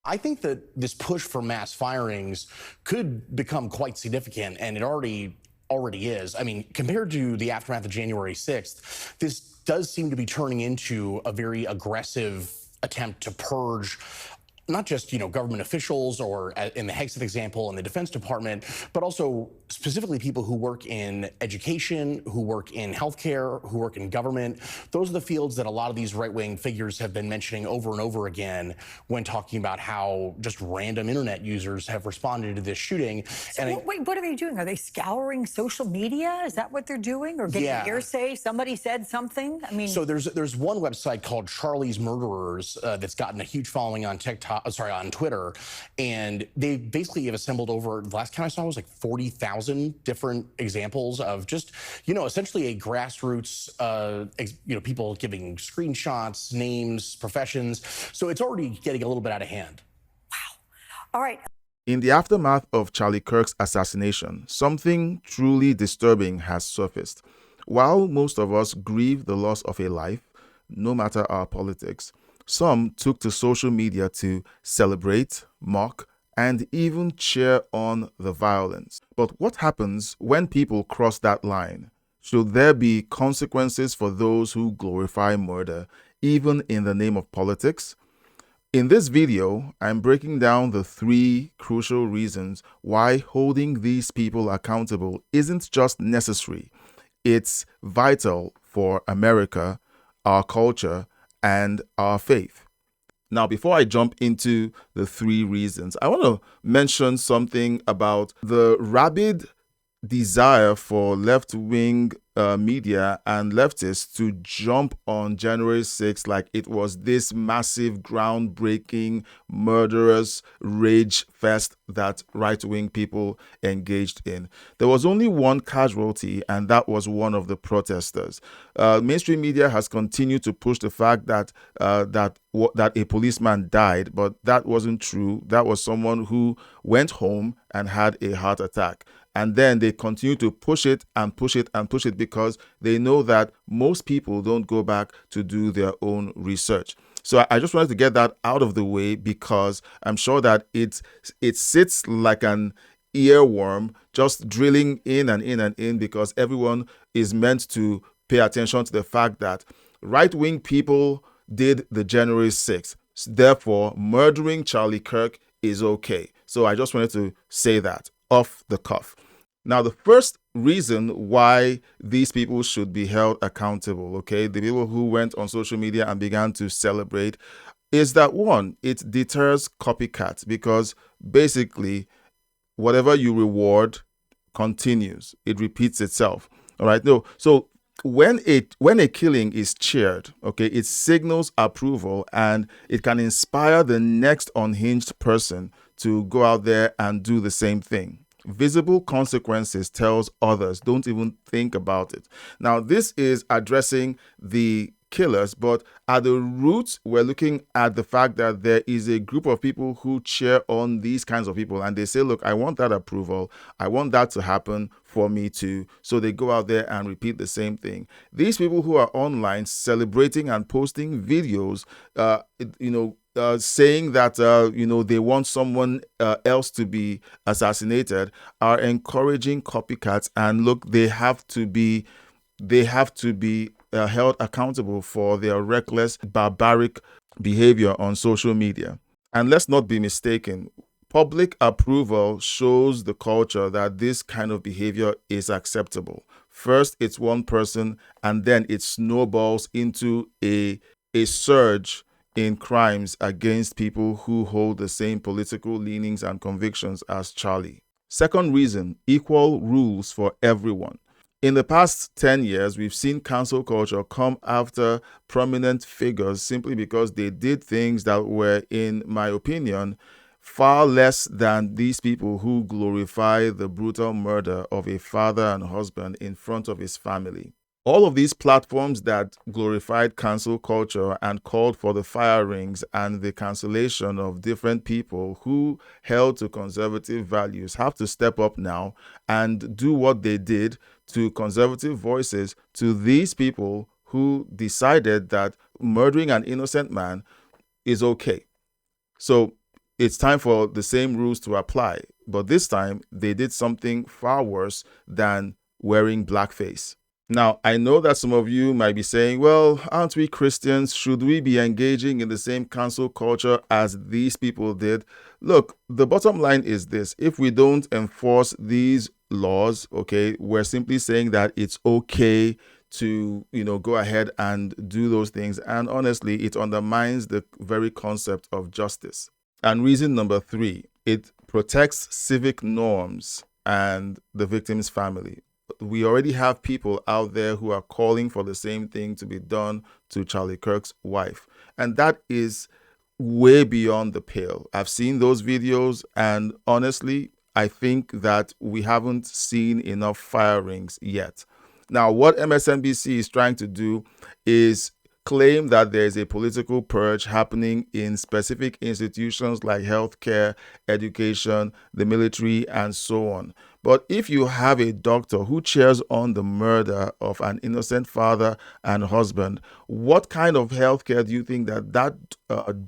I think that this push for mass firings could become quite significant, and it already is. I mean, compared to the aftermath of January 6th, this does seem to be turning into a very aggressive attempt to purge not just government officials or in the Hegseth example in the Defense Department, but also specifically people who work in education, who work in healthcare, who work in government. Those are the fields that a lot of these right-wing figures have been mentioning over and over again when talking about how just random internet users have responded to this shooting. So wait, what are they doing? Are they scouring social media? Is that what they're doing? Or getting hearsay? Somebody said something? I mean, so there's one website called Charlie's Murderers that's gotten a huge following on on Twitter, and they basically have assembled over, the last count I saw was like 40,000 different examples of just essentially a grassroots people giving screenshots, names, professions. So it's already getting a little bit out of hand. Wow. All right. In the aftermath of Charlie Kirk's assassination, something truly disturbing has surfaced. While most of us grieve the loss of a life, no matter our politics, some took to social media to celebrate, mock, and even cheer on the violence. But what happens when people cross that line? Should there be consequences for those who glorify murder, even in the name of politics? In this video, I'm breaking down the 3 crucial reasons why holding these people accountable isn't just necessary, it's vital for America, our culture, and our faith. Now, before I jump into the 3 reasons, I want to mention something about the rabid desire for left-wing media and leftists to jump on January 6th like it was this massive, groundbreaking, murderous rage fest that right-wing people engaged in. There was only one casualty, and that was one of the protesters. Mainstream media has continued to push the fact that that a policeman died, but that wasn't true. That was someone who went home and had a heart attack. And then they continue to push it and push it and push it because they know that most people don't go back to do their own research. So I just wanted to get that out of the way because I'm sure that it sits like an earworm, just drilling in and in and in, because everyone is meant to pay attention to the fact that right-wing people did the January 6th. Therefore, murdering Charlie Kirk is okay. So I just wanted to say that off the cuff. Now, the first reason why these people should be held accountable, okay, the people who went on social media and began to celebrate, is that, one, it deters copycats, because basically whatever you reward continues. It repeats itself. All right. No. So when a killing is cheered, okay, it signals approval and it can inspire the next unhinged person to go out there and do the same thing. Visible consequences tells others, don't even think about it. Now, this is addressing the killers, but at the roots, we're looking at the fact that there is a group of people who cheer on these kinds of people, and they say, look, I want that approval. I want that to happen for me too. So they go out there and repeat the same thing. These people who are online celebrating and posting videos, saying that they want someone else to be assassinated, are encouraging copycats. And look, they have to be held accountable for their reckless, barbaric behavior on social media. And let's not be mistaken. Public approval shows the culture that this kind of behavior is acceptable. First, it's one person, and then it snowballs into a surge in crimes against people who hold the same political leanings and convictions as Charlie. Second reason, equal rules for everyone. In the past 10 years, we've seen cancel culture come after prominent figures simply because they did things that were, in my opinion, far less than these people who glorify the brutal murder of a father and husband in front of his family. All of these platforms that glorified cancel culture and called for the firings and the cancellation of different people who held to conservative values have to step up now and do what they did to conservative voices, to these people who decided that murdering an innocent man is okay. So it's time for the same rules to apply. But this time, they did something far worse than wearing blackface. Now, I know that some of you might be saying, well, aren't we Christians? Should we be engaging in the same cancel culture as these people did? Look, the bottom line is this. If we don't enforce these laws, okay, we're simply saying that it's okay to, go ahead and do those things. And honestly, it undermines the very concept of justice. And reason number 3, it protects civic norms and the victim's family. We already have people out there who are calling for the same thing to be done to Charlie Kirk's wife. And that is way beyond the pale. I've seen those videos, and honestly, I think that we haven't seen enough firings yet. Now, what MSNBC is trying to do is claim that there is a political purge happening in specific institutions like healthcare, education, the military, and so on. But if you have a doctor who cheers on the murder of an innocent father and husband, what kind of healthcare do you think that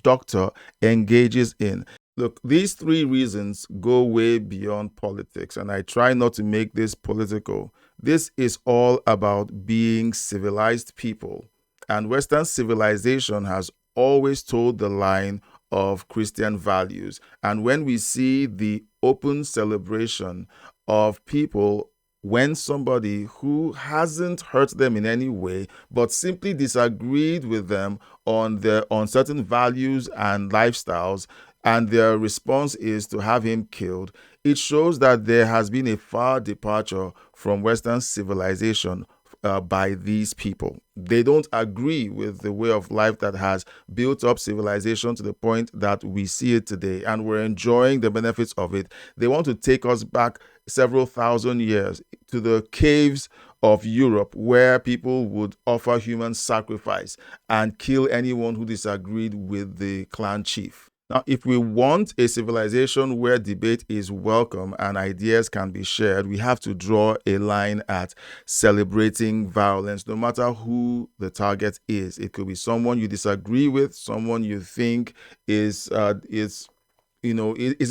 doctor engages in? Look, these 3 reasons go way beyond politics, and I try not to make this political. This is all about being civilized people. And Western civilization has always told the line of Christian values. And when we see the open celebration of people, when somebody who hasn't hurt them in any way, but simply disagreed with them on certain values and lifestyles, and their response is to have him killed, it shows that there has been a far departure from Western civilization by these people. They don't agree with the way of life that has built up civilization to the point that we see it today, and we're enjoying the benefits of it. They want to take us back several thousand years to the caves of Europe, where people would offer human sacrifice and kill anyone who disagreed with the clan chief. Now, if we want a civilization where debate is welcome and ideas can be shared, we have to draw a line at celebrating violence, no matter who the target is. It could be someone you disagree with, someone you think isn't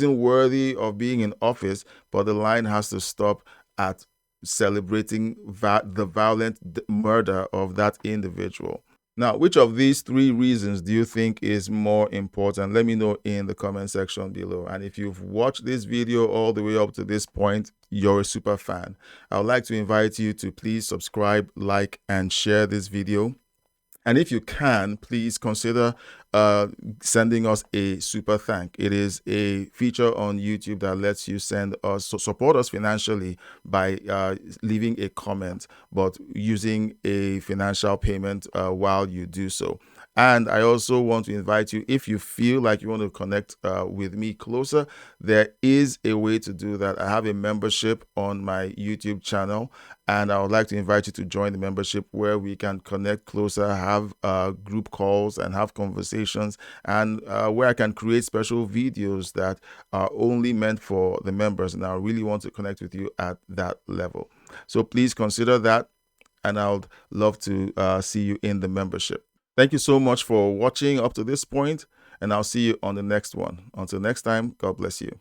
worthy of being in office, but the line has to stop at celebrating the violent murder of that individual. Now, which of these 3 reasons do you think is more important? Let me know in the comment section below. And if you've watched this video all the way up to this point, you're a super fan. I would like to invite you to please subscribe, like, and share this video. And if you can, please consider sending us a super thank. It is a feature on YouTube that lets you support us financially by leaving a comment, but using a financial payment while you do so. And I also want to invite you, if you feel like you want to connect with me closer, there is a way to do that. I have a membership on my YouTube channel, and I would like to invite you to join the membership, where we can connect closer, have group calls, and have conversations, and where I can create special videos that are only meant for the members. And I really want to connect with you at that level. So please consider that, and I would love to see you in the membership. Thank you so much for watching up to this point, and I'll see you on the next one. Until next time, God bless you.